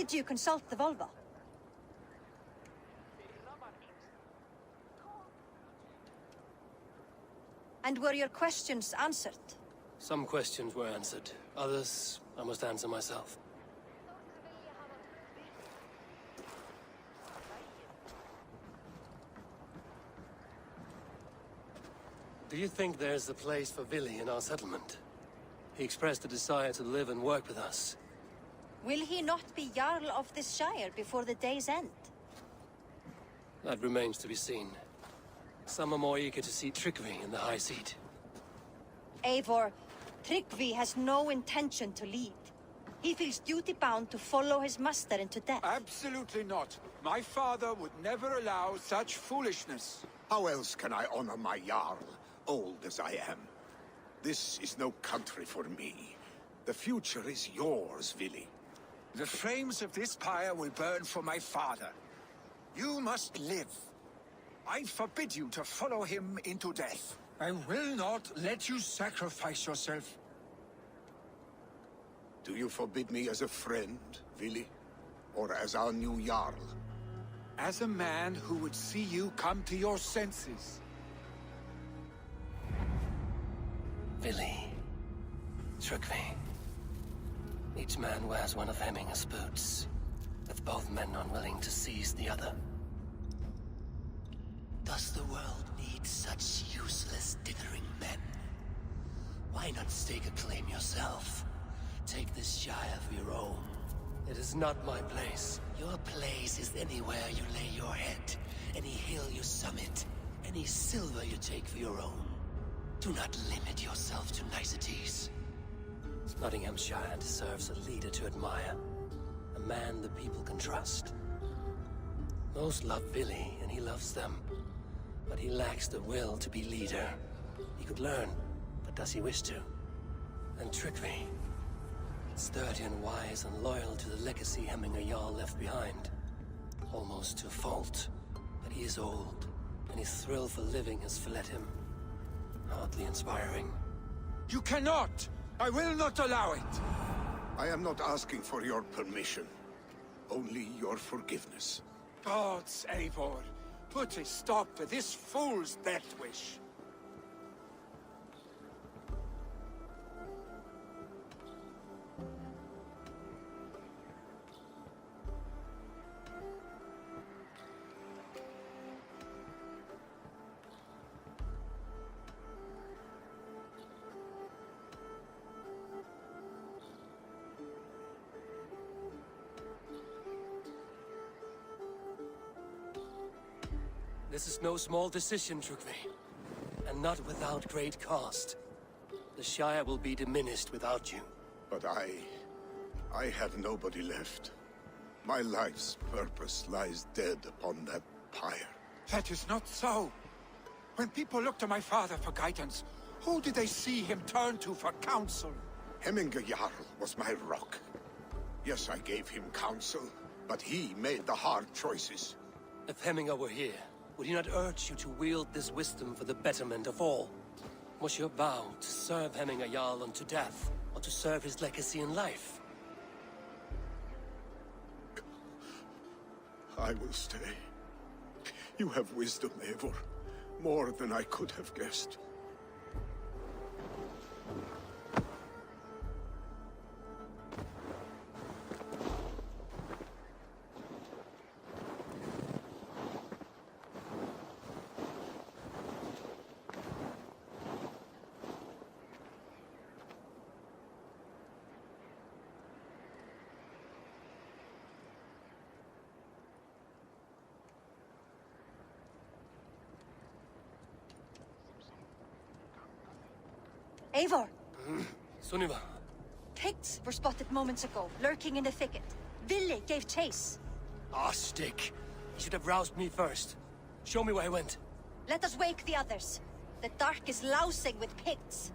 Did you consult the Volva? And were your questions answered? Some questions were answered. Others, I must answer myself. Do you think there's a place for Vili in our settlement? He expressed a desire to live and work with us. Will he not be Jarl of this Shire before the day's end? That remains to be seen. Some are more eager to see Tryggvi in the high seat. Eivor, Tryggvi has no intention to lead. He feels duty-bound to follow his master into death. Absolutely not. My father would never allow such foolishness. How else can I honor my Jarl, old as I am? This is no country for me. The future is yours, Vili. The flames of this pyre will burn for my father. You must live. I forbid you to follow him into death. I will not let you sacrifice yourself. Do you forbid me as a friend, Vili? Or as our new Jarl? As a man who would see you come to your senses. Vili. Tryggvi. Each man wears one of Hemminger's boots, with both men unwilling to seize the other. Does the world need such useless dithering men? Why not stake a claim yourself? Take this Shire for your own. It is not my place. Your place is anywhere you lay your head, any hill you summit, any silver you take for your own. Do not limit yourself to niceties. Nottinghamshire deserves a leader to admire. A man the people can trust. Most love Vili, and he loves them. But he lacks the will to be leader. He could learn, but does he wish to? And Tryggvi. Sturdy and wise and loyal to the legacy Hemminger Jarl left behind. Almost to a fault. But he is old, and his thrill for living has fled him. Hardly inspiring. You cannot! I will not allow it! I am not asking for your permission. Only your forgiveness. Gods, Eivor, put a stop to this fool's death wish. This is no small decision, Tryggvi. And not without great cost. The Shire will be diminished without you. But I have nobody left. My life's purpose lies dead upon that pyre. That is not so. When people look to my father for guidance, who did they see him turn to for counsel? Hemminger Jarl was my rock. Yes, I gave him counsel, but he made the hard choices. If Hemminger were here, would he not urge you to wield this wisdom for the betterment of all? Was your vow to serve Hemminger Jarl unto death, or to serve his legacy in life? I will stay. You have wisdom, Eivor. More than I could have guessed. Eivor! Sunniva. Picts were spotted moments ago, lurking in the thicket. Vili gave chase. Ah, stick. You should have roused me first. Show me where he went. Let us wake the others. The dark is lousing with Picts.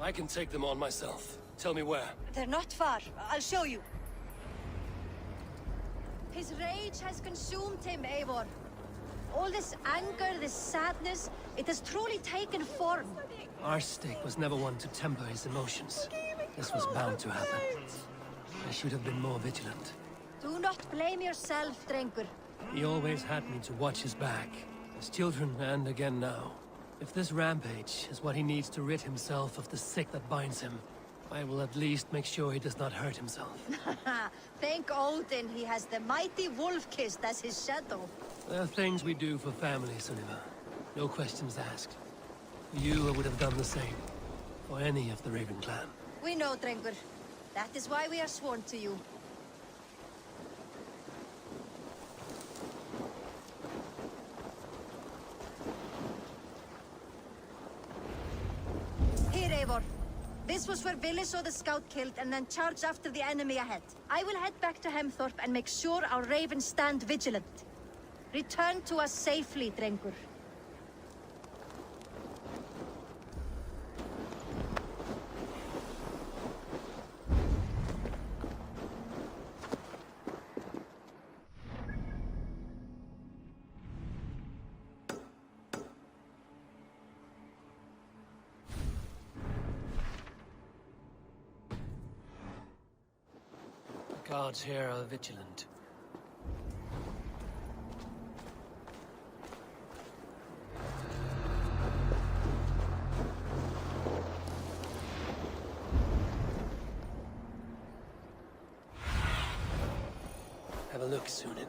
I can take them on myself. Tell me where. They're not far. I'll show you. His rage has consumed him, Eivor. All this anger, this sadness, it has truly taken form. Our stake was never one to temper his emotions. This was bound to happen. I should have been more vigilant. Do not blame yourself, Drengur. He always had me to watch his back. As children, and again now. If this rampage is what he needs to rid himself of the sick that binds him, I will at least make sure he does not hurt himself. Thank Odin he has the mighty Wolf-Kissed as his shadow. There are things we do for family, Sunniva. No questions asked. For you, I would have done the same. For any of the Raven clan. We know, Drengur. That is why we are sworn to you. Here, Eivor. This was where Vili saw the scout killed and then charged after the enemy ahead. I will head back to Hemthorpe and make sure our ravens stand vigilant. Return to us safely, Drengur. The guards here are vigilant. Have a look, Sunan.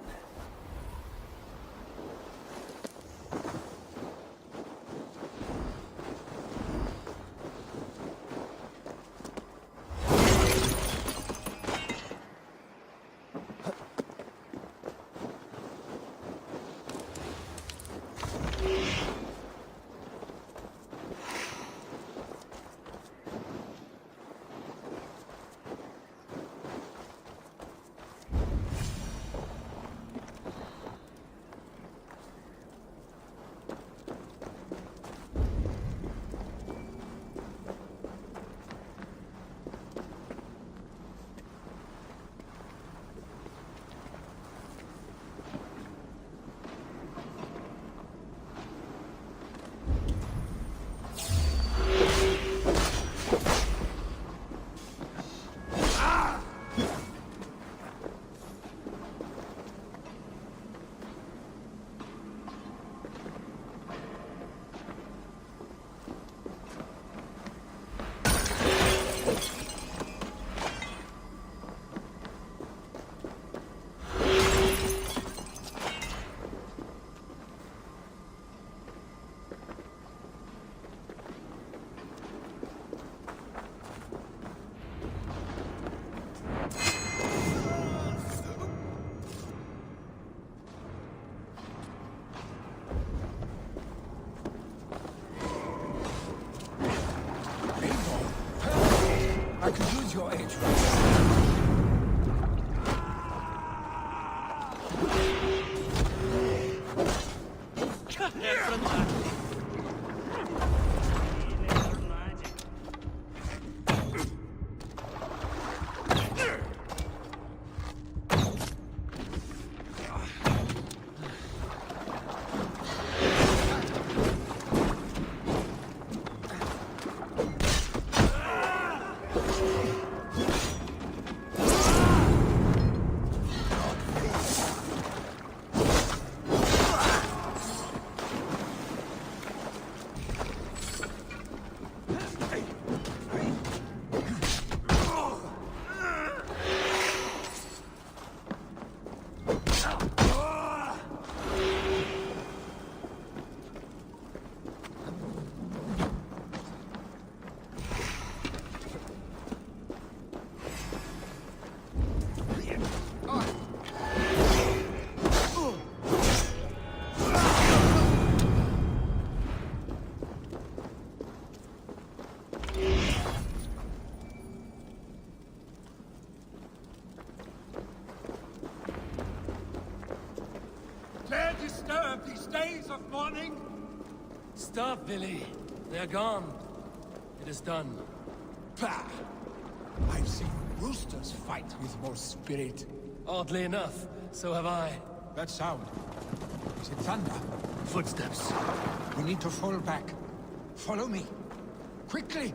I could use your aid. Dare disturb these days of mourning? Stop, Vili. They're gone. It is done. Bah! I've seen roosters fight with more spirit. Oddly enough, so have I. That sound. Is it thunder? Footsteps. We need to fall back. Follow me. Quickly!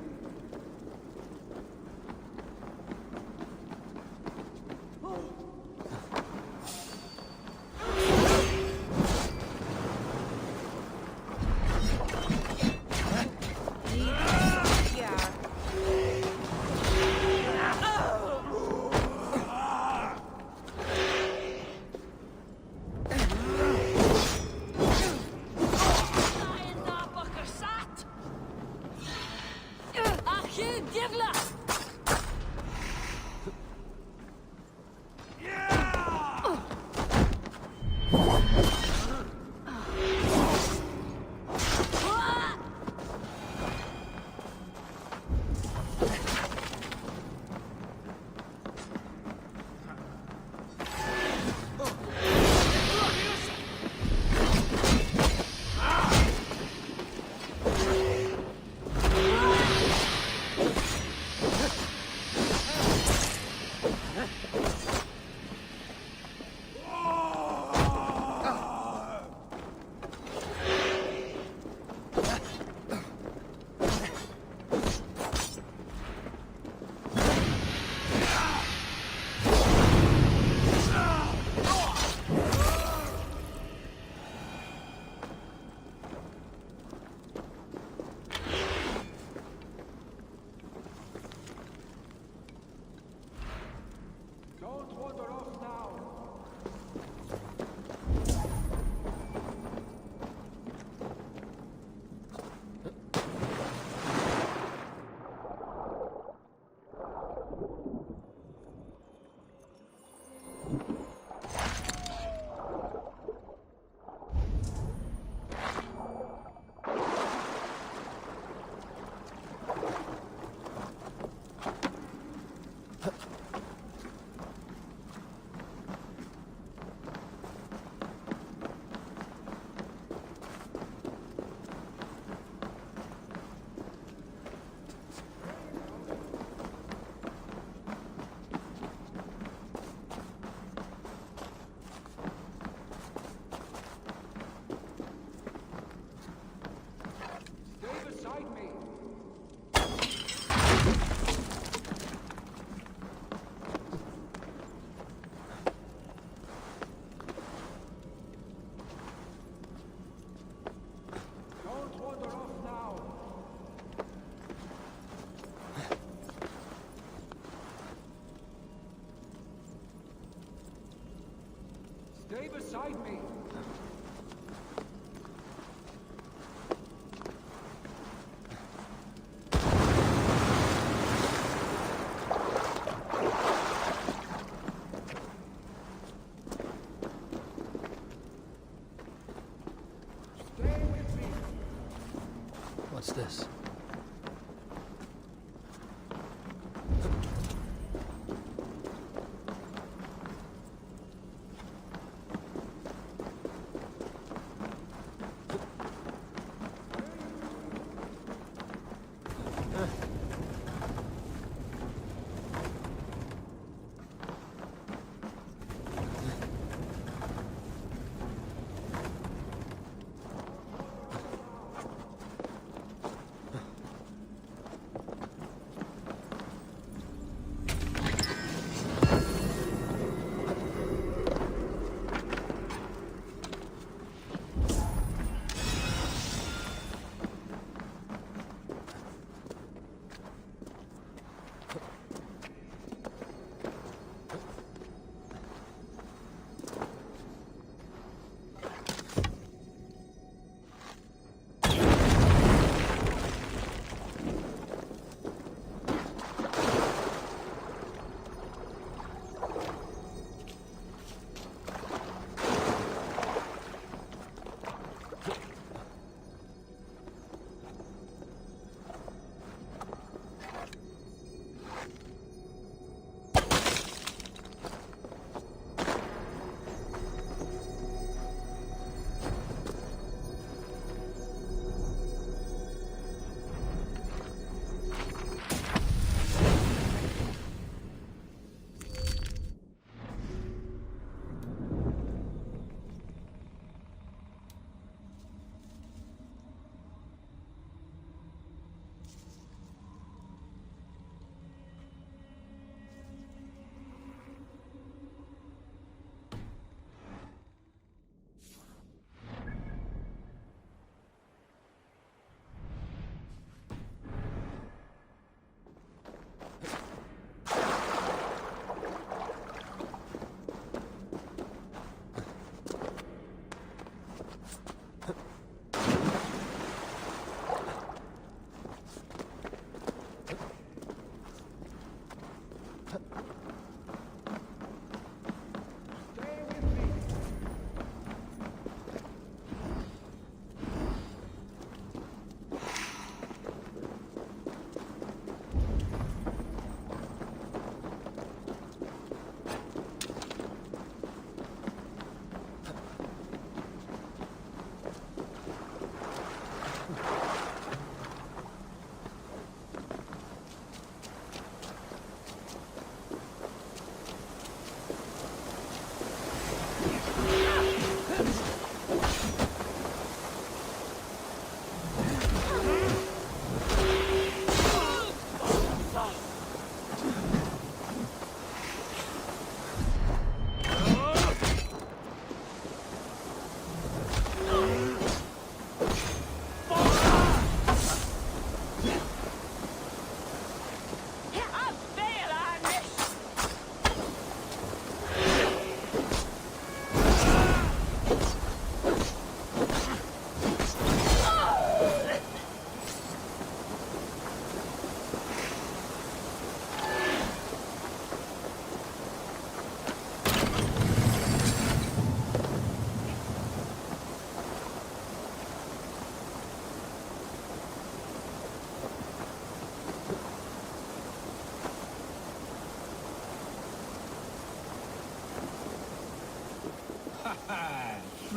Stay beside me. Stay with me. What's this?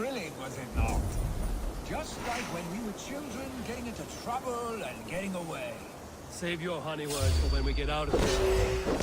thrilling, was it not? Just like when we were children, getting into trouble and getting away. Save your honey words for when we get out of here.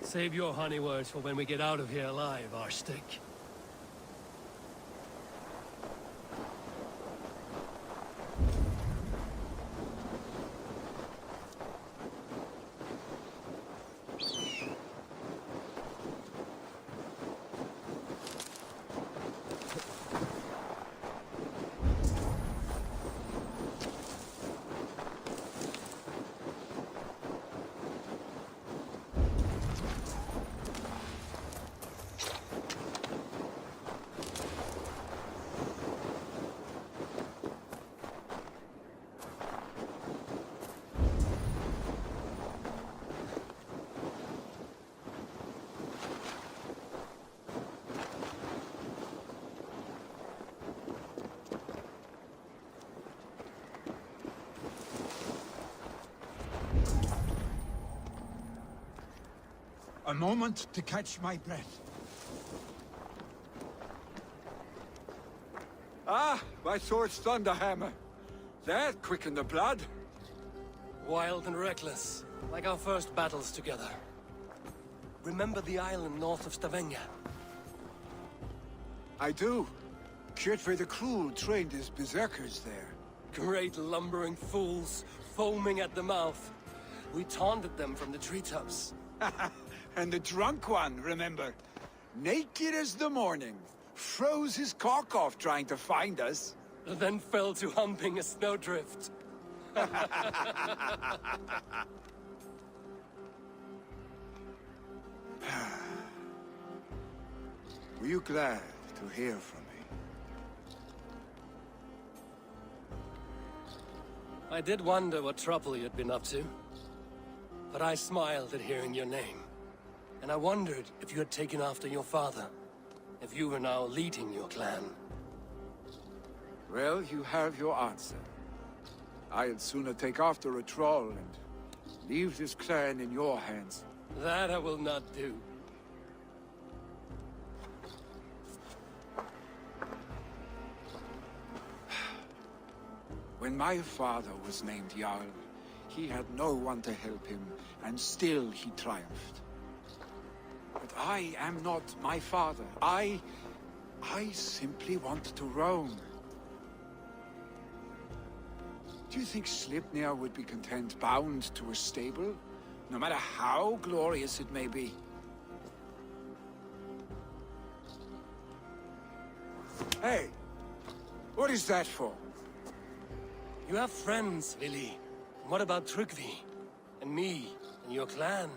Save your honey words for when we get out of here alive, Arstick. A moment to catch my breath. Ah, my sword's thunderhammer. That quickened the blood. Wild and reckless, like our first battles together. Remember the island north of Stavanger? I do. Kjotve the Cruel trained his berserkers there. Great lumbering fools, foaming at the mouth. We taunted them from the treetops. And the drunk one, remember? Naked as the morning. Froze his cock off trying to find us. Then fell to humping a snowdrift. Were you glad to hear from me? I did wonder what trouble you'd been up to. But I smiled at hearing your name. And I wondered if you had taken after your father. If you were now leading your clan. Well, you have your answer. I'd sooner take after a troll and leave this clan in your hands. That I will not do. When my father was named Jarl, he had no one to help him, and still he triumphed. But I am not my father. I simply want to roam. Do you think Sleipnir would be content bound to a stable, no matter how glorious it may be? Hey, what is that for? You have friends, Vili. What about Tryggvi? And me? And your clan?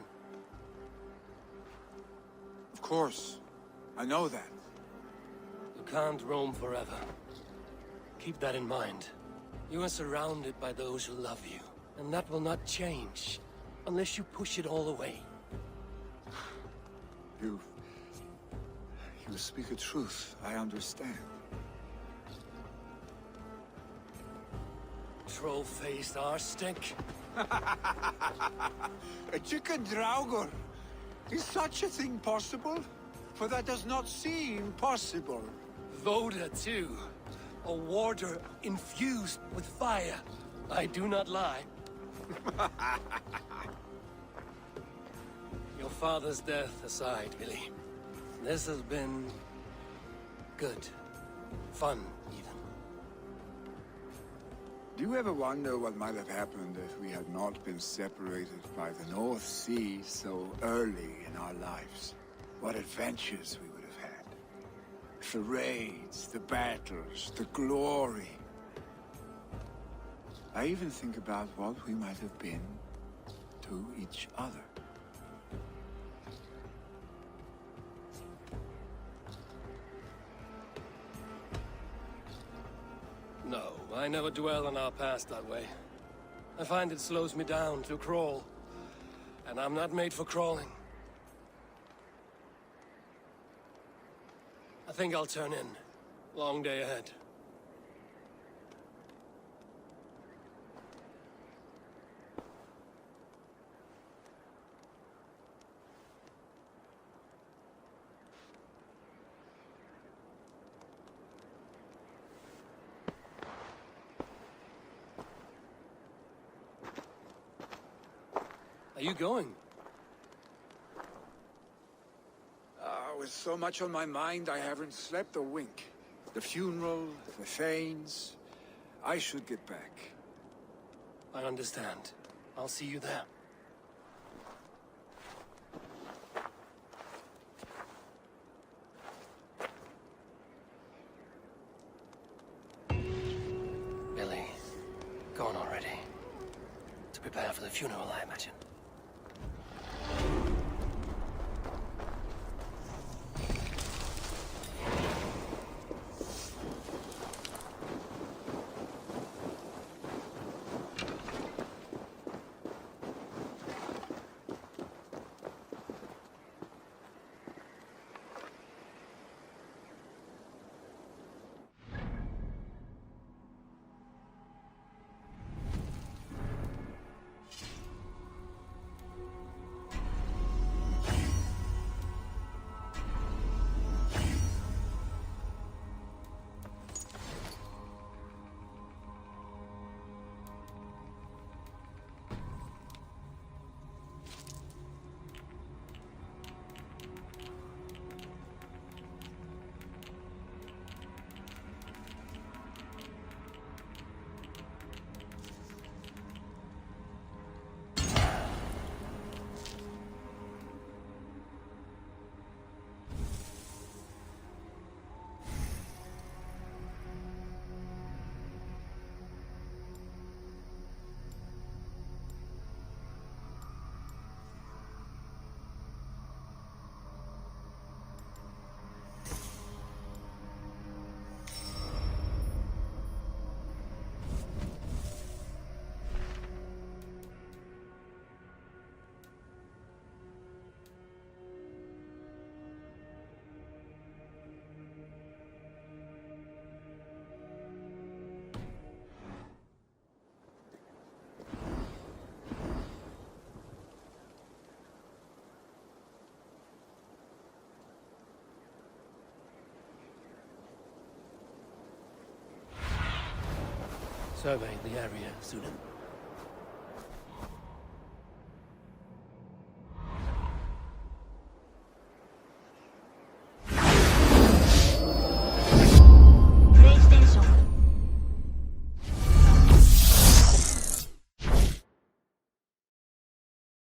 Of course. I know that. You can't roam forever. Keep that in mind. You are surrounded by those who love you, and that will not change unless you push it all away. You speak a truth. I understand. Troll-faced arse-stink. A chicken Draugr. Is such a thing possible? For that does not seem possible. Voda, too. A warder infused with fire. I do not lie. Your father's death aside, Vili. This has been... good. Fun, even. Do you ever wonder what might have happened if we had not been separated by the North Sea so early in our lives? What adventures we would have had. The raids, the battles, the glory. I even think about what we might have been to each other. No, I never dwell on our past that way. I find it slows me down to crawl. And I'm not made for crawling. I think I'll turn in. Long day ahead. Are you going? With so much on my mind, I haven't slept a wink. The funeral, the Thanes. I should get back. I understand. I'll see you there. Billy, gone already. To prepare for the funeral, I imagine. Survey the area, Sunan.